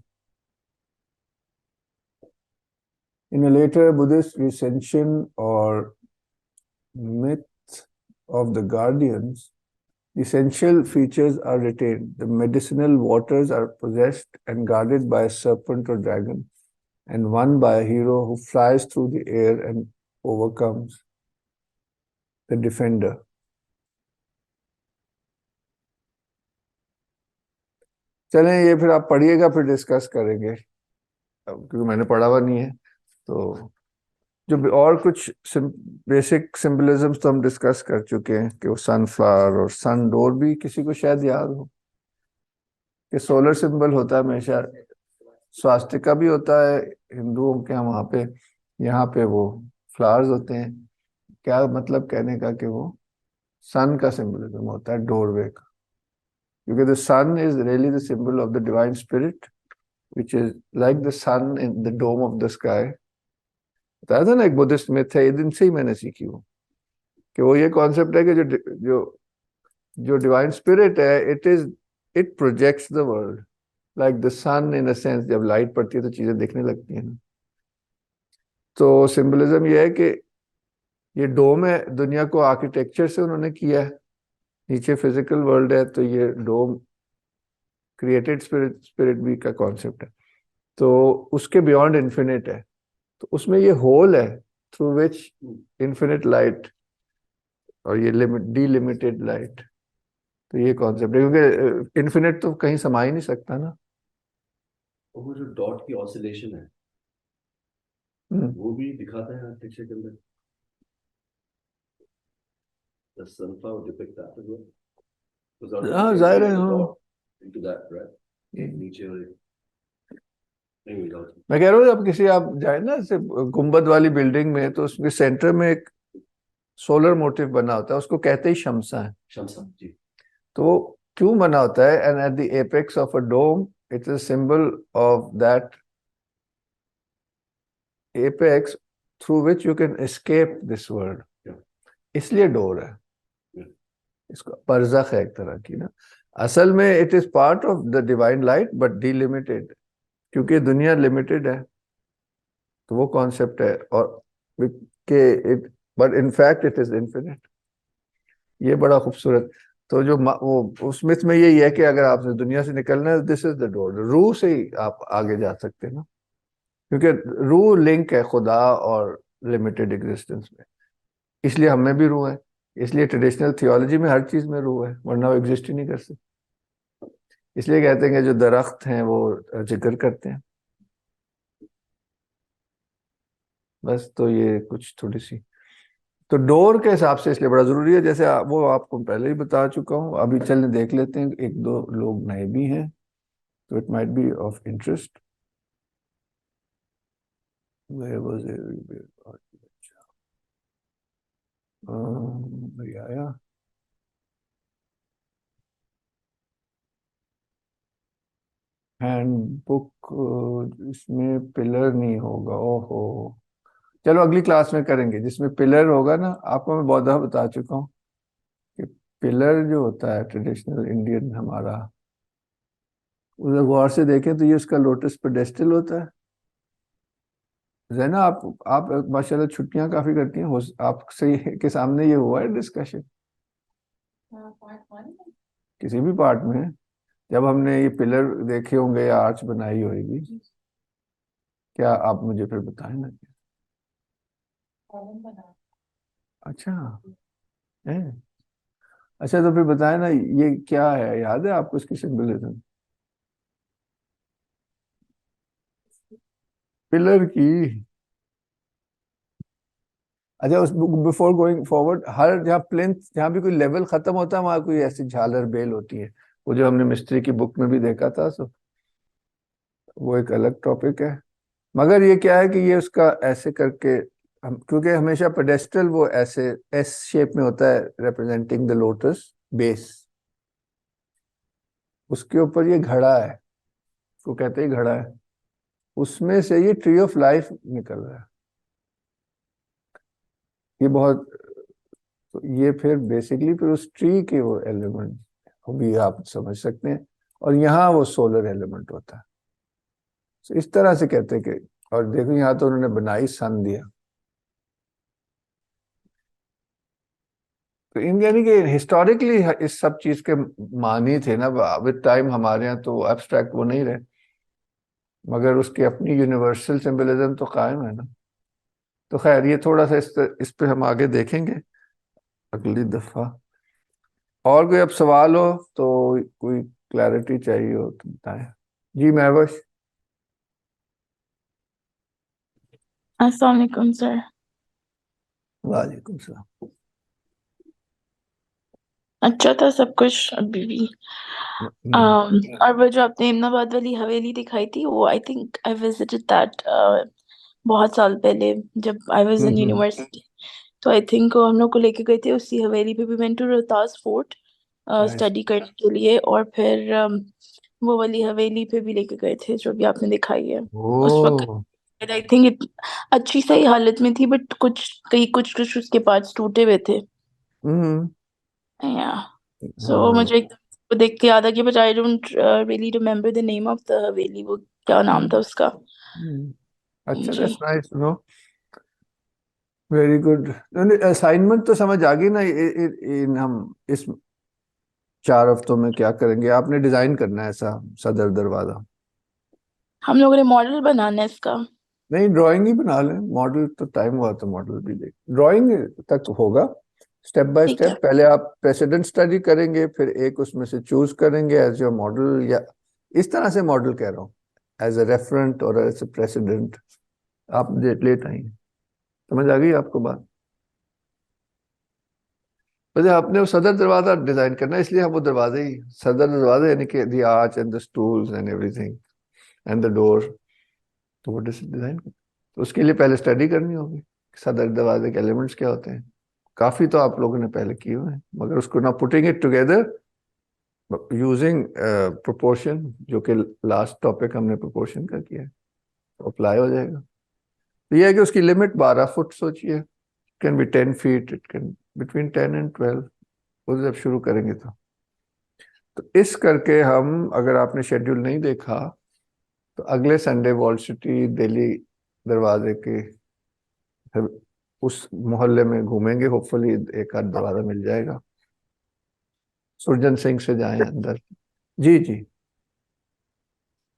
In a later Buddhist recension or myth of the guardians, essential features are retained. The medicinal waters are possessed and guarded by a serpent or dragon, and won by a hero who flies through the air and overcomes the defender. चलें, ये फिर आप पढ़िएगा, फिर discuss करेंगे, क्योंकि मैंने पढ़ा हुआ नहीं है। तो जो और कुछ बेसिक सिंबलिज्म्स तो हम डिस्कस कर चुके हैं, कि वो सनफ्लावर और सन डोर भी किसी को शायद याद हो कि सोलर सिंबल होता है हमेशा, स्वास्तिका भी होता है हिंदुओं के वहाँ पे, यहाँ पे वो फ्लावर्स होते हैं। क्या मतलब कहने का कि वो सन का सिंबलिज्म होता है डोरवे का, क्योंकि the sun is really the symbol of the divine spirit which is like the sun in the dome of the sky. बताया था ना, एक बुद्धिस्ट मिथ है, ये दिन से ही मैंने सीखी वो, कि वो ये कॉन्सेप्ट है कि जो जो डिवाइन स्पिरिट है, it projects the world like the sun in a sense. जब लाइट पड़ती है तो चीजें दिखने लगती हैं ना। तो सिंबलिज्म ये है कि ये डोम है, दुनिया को आर्किटेक्चर से उन्होंने किया है, नीचे फिजिकल वर्ल्ड है, तो ये डोम क्रिएटेड स्पिरिट भी का कॉन्सेप्ट है, तो उसके बियॉन्ड इन्फिनिट है, तो उसमें ये होल है थ्रू विच इन्फिनिट लाइट, और ये डिलिमिटेड लाइट। तो ये कॉन्सेप्ट है, क्योंकि इन्फिनिट तो कहीं समा ही नहीं सकता ना। और वो जो डॉट की ऑसिलेशन है वो भी दिखाता है आर्किटेक्चर के अंदर। The sunflower depict that as well. Because हाँ, जाहिर है, हाँ। into that, right? नीचे वाले नहीं मिला। मैं कह रहा हूँ, अब किसी आप जाए ना ऐसे गुंबद वाली बिल्डिंग में, तो उसके सेंटर में एक सोलर मोटिव बना होता है, उसको कहते ही शमसा है। शमसा जी। तो वो क्यों बना होता है? And at the apex of a dome it is symbol of that apex through which you can escape this world, इसलिए डोर है। इसको बरज़ख है एक तरह की ना। असल में it is part of the divine light but delimited, क्योंकि दुनिया लिमिटेड है, तो वो कॉन्सेप्ट है। और के it but in fact it is infinite. ये बड़ा खूबसूरत। तो जो वो उस मिथ में यही है कि अगर आपने दुनिया से निकलना है, दिस इज द डोर, रूह से ही आप आगे जा सकते हैं ना, क्योंकि रूह लिंक है खुदा और लिमिटेड एग्जिस्टेंस में, इसलिए हमें भी रूह है, इसलिए ट्रेडिशनल थियोलॉजी में हर चीज में रूह है, वरना वो एग्जिस्ट ही नहीं कर सकती। इसलिए कहते हैं कि जो दरख्त हैं वो जिक्र करते हैं। बस, तो ये कुछ थोड़ी सी तो डोर के हिसाब से इसलिए बड़ा जरूरी है, जैसे वो आपको पहले ही बता चुका हूँ। अभी चलने देख लेते हैं, एक दो लोग नए भी हैं, तो it might be of interest. Where was it? आया हैंडबुक, इसमें पिलर नहीं होगा, ओहो। चलो अगली क्लास में करेंगे, जिसमें पिलर होगा ना। आपको मैं बहुत दफा बता चुका हूँ कि पिलर जो होता है ट्रेडिशनल इंडियन हमारा, उधर गौर से देखें तो ये उसका लोटस पेडेस्टल होता है। जैना, आप माशाल्लाह छुट्टियां काफी करती हैं, आपसे के सामने ये हुआ है डिस्कशन किसी भी पार्ट में, जब हमने ये पिलर देखे होंगे या आर्च बनाई होगी, क्या आप मुझे फिर बताएं ना। अच्छा है, अच्छा तो फिर बताएं ना, ये क्या है, याद है आपको इसकी सिंबलिज्म? पिलर की। अच्छा, उस बिफोर गोइंग फॉरवर्ड, हर जहाँ प्लिंथ, जहाँ भी कोई लेवल खत्म होता है वहां कोई ऐसी झालर बेल होती है, वो जो हमने मिस्त्री की बुक में भी देखा था, सो वो एक अलग टॉपिक है। मगर ये क्या है कि ये उसका ऐसे करके, हम क्योंकि हमेशा पेडेस्ट्रल वो ऐसे एस शेप में होता है रिप्रेजेंटिंग द लोटस बेस, उसके ऊपर ये घड़ा है, उसको कहते हैं घड़ा है, उसमें से ये ट्री ऑफ लाइफ निकल रहा है। ये बहुत, तो ये फिर बेसिकली फिर उस ट्री के वो एलिमेंट भी आप समझ सकते हैं, और यहाँ वो सोलर एलिमेंट होता है। तो इस तरह से कहते हैं कि, और देखो यहाँ तो उन्होंने बनाई सन दिया, तो इन यानी कि हिस्टोरिकली इस सब चीज के मानी थे ना, विद टाइम हमारे यहाँ तो एब्स्ट्रैक्ट वो नहीं रहे, मगर उसकी अपनी यूनिवर्सल सिंबलिज्म तो कायम है ना। तो खैर ये थोड़ा सा इस पे हम आगे देखेंगे अगली दफा। और कोई अब सवाल हो तो, कोई क्लैरिटी चाहिए हो तो बताएं। जी महवश। अस्सलाम वालेकुम सर। वालेकुम सलाम। अच्छा था सब कुछ अभी भी। हम्म, और वो जो आपने इमनाबाद वाली हवेली दिखाई थी, वो I think I visited that बहुत साल पहले जब I was in hmm, university. तो आई थिंक हम लोग को लेके गए थे उसी हवेली पे। We went to Rohtas fort nice। Study करने के लिए, और फिर वो वाली हवेली पे भी लेके गए थे जो भी आपने दिखाई है उस वक्त। ओ। आई थिंक अच्छी सही हालत में थी, बट कुछ कहीं कुछ कुछ उसके पार्ट्स टूटे हुए थे। हम्म। या सो हाँ। मुझे एकदम वो देख के याद आ गया, but I don't really remember the name of the haveli. वो क्या नाम था हम्म, उसका? हम्म। अच्छा, जी। That's nice no, very good. Assignment तो समझ आ गई ना, हम इस 4 हफ्तों में क्या करेंगे, आपने डिजाइन करना है ऐसा सदर दरवाजा। हम लोगों ने मॉडल बनाना है इसका। नहीं, ड्राइंग ही बना लें, मॉडल तो टाइम हुआ तो मॉडल भी देख, ड्राइंग तक होगा। स्टेप बाय ठीक है। स्टेप, पहले आप प्रेसिडेंट स्टडी करेंगे, फिर एक उसमें से चूज करेंगे एज योर मॉडल, या इस तरह से मॉडल कह रहा हूँ, एज ए रेफरेंट और एज ए प्रेसिडेंट आप लेट आएंगे। समझ आ गई आपको बात? वैसे आपने वो सदर दरवाजा डिजाइन करना है, इसलिए हम वो दरवाजे ही सदर दरवाजा, यानी कि the arch and the stools and everything and the door, तो वो डिजाइन, तो उसके लिए पहले स्टडी करनी होगी सदर दरवाजे के एलिमेंट्स क्या होते हैं। काफी तो आप लोगों ने पहले किए हुए हैं, मगर उसको ना putting it together using proportion, जो कि लास्ट टॉपिक हमने प्रोपोर्शन का किया है, तो अप्लाई हो जाएगा। तो ये है कि उसकी लिमिट 12 फुट सोचिए, can be 10 feet, it can between 10 and 12, वो जब शुरू करेंगे तो इस करके हम, अगर आपने शेड्यूल नहीं देखा तो अगले संडे वॉल सिटी दिल्ली दरवाजे के फिर उस मोहल्ले में घूमेंगे, होपफुली एक आध दरवाजा मिल जाएगा। सुरजन सिंह से जाएं अंदर। जी जी,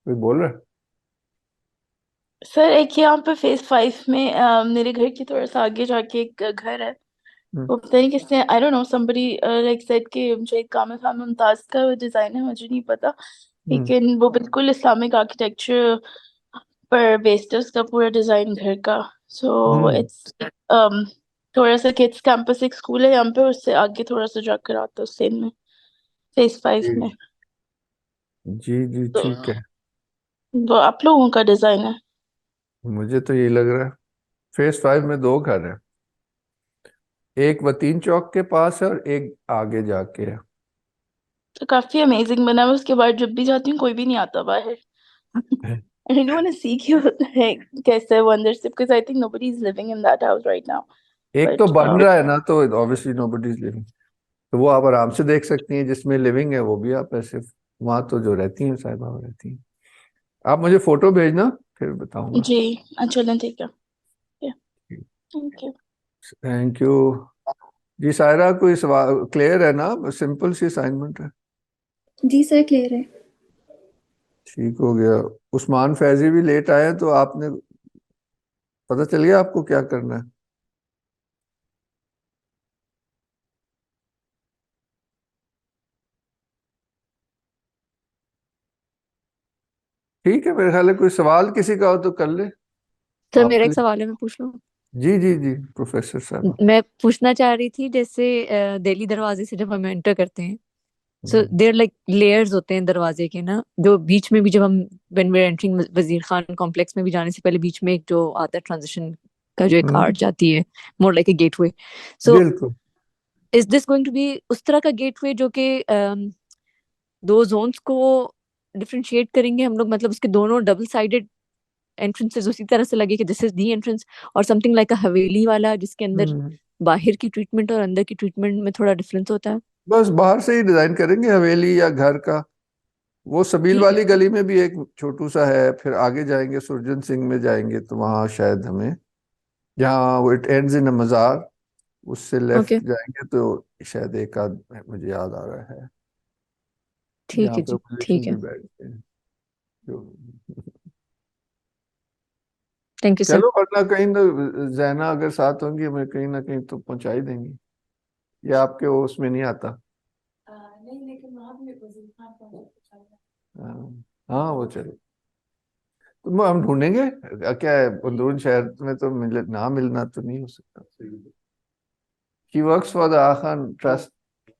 कोई बोल रहा है? सर एक यहाँ पे फेज 5 में मेरे घर के थोड़ा सा आगे जाके एक घर है। हम्म, वो पता नहीं किसने, I don't know, somebody like said कि मुझे कामिल खान मुमताज का डिजाइन है, मुझे नहीं पता। हम्म, लेकिन वो बिल्कुल इस्लामिक आर्किटेक्चर पर बेस्ड है उसका पूरा डिजाइन घर का। सो हम्म, इट्स थोड़ा सा किड्स कैंपस एक स्कूल है यहाँ पे, उससे आगे थोड़ा सा जाकर आता है उस सेम में, फेज 5 में। जी जी जी, तो ठीक है। वो आप लोगों का डिजाइन है? मुझे तो यही लग रहा है। फेज 5 में 2 घर है, एक वतीन चौक के पास है और एक आगे जाके है। तो काफी अमेजिंग बना है। उसके बाद जब भी जाती हूँ कोई भी नहीं आता बाहर। I really want to see you like कैसे वो अंदर से, because I think nobody is living in that house right now. एक तो But बन रहा है ना, तो ऑब्वियसली नोबडी इज लिविंग, तो वो आप आराम से देख सकती हैं, जिसमें लिविंग है वो भी आप ऐसे, वहां तो जो रहती हैं साहिबा वो रहती हैं। आप मुझे फोटो भेजना, फिर बताऊंगा। जी, चलें ठीक है। Thank you. Thank you. जी सायरा, कोई सवाल क्लियर है ना? सिंपल सी असाइनमेंट है। जी सर, क्लियर है। ठीक हो गया। उस्मान फैजी भी लेट आए हैं, तो आपने पता चल गया आपको क्या करना है? ठीक है, मेरे ख्याल है कोई सवाल किसी का हो तो कर ले। सर आपके मेरा एक लिए सवाल है, मैं पूछ लूं? जी जी जी प्रोफेसर साहब। मैं पूछना चाह रही थी, जैसे दिल्ली दरवाजे से जब हम एंटर करते हैं, सो हम्म, देयर लाइक लेयर्स होते हैं दरवाजे के ना, जो बीच में भी जब हम when we entering Wazir Khan complex में भी जाने से पहले बीच में एक जो आता है ट्रांजिशन का, जो एक हम्म, आर्ट जाती है, more like a gateway. So बिल्कुल। Is this going to be उस तरह का गेटवे जो कि दो जोन्स को डिफरेंशिएट करेंगे हम लोग, मतलब उसके दोनों डबल साइडेड एंट्रेंसेस उसी तरह से लगे कि दिस इज दी एंट्रेंस, और समथिंग लाइक अ हवेली वाला जिसके अंदर हम्म, बाहर की ट्रीटमेंट और अंदर की ट्रीटमेंट में थोड़ा डिफरेंस होता है? बस बाहर से ही डिजाइन करेंगे हवेली या घर का। वो सबील ठीक है। वाली गली में भी एक छोटू सा है, फिर आगे जाएंगे सुरजन सिंह में जाएंगे तो वहाँ शायद हमें, जहाँ वो इट एंड्स इन अ मजार, उससे ओके, लेफ्ट जाएंगे तो शायद एक आध मुझे याद आ रहा है ठीक जहाँ है पे जी, अपोजिशन ठीक भी है। बैठते हैं जो। Thank you sir. चलो वरना कहीं ना, जैना अगर साथ होंगी मैं कहीं ना कहीं तो पहुंचा ही देंगी, या आपके वो उसमें नहीं आता। नहीं, लेकिन वहाँ भी वजीर खान का हाँ हाँ, वो चलो तो हम ढूंढेंगे। क्या है, अंदरून शहर में तो ना मिलना तो नहीं हो सकता। He works for the Aga Khan trust,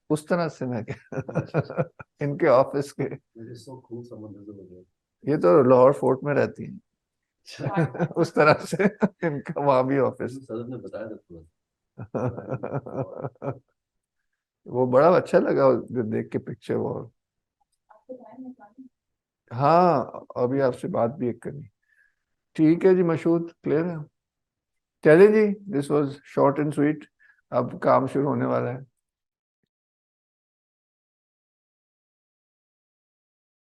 उस तरह से मैं क्या इनके ऑफिस के, मेरे सो खूब समंदर से लगे। ये तो लाहौर फोर्ट में रहती हैं उस तरह से इनका वहां भी ऑफिस। सदर ने बताया था पूरा। वो बड़ा अच्छा लगा देख के पिक्चर वो। हाँ अभी आपसे बात भी एक करनी। ठीक है जी, मशहूद क्लियर है। चलिए जी, this was short and sweet. अब काम शुरू होने वाला है।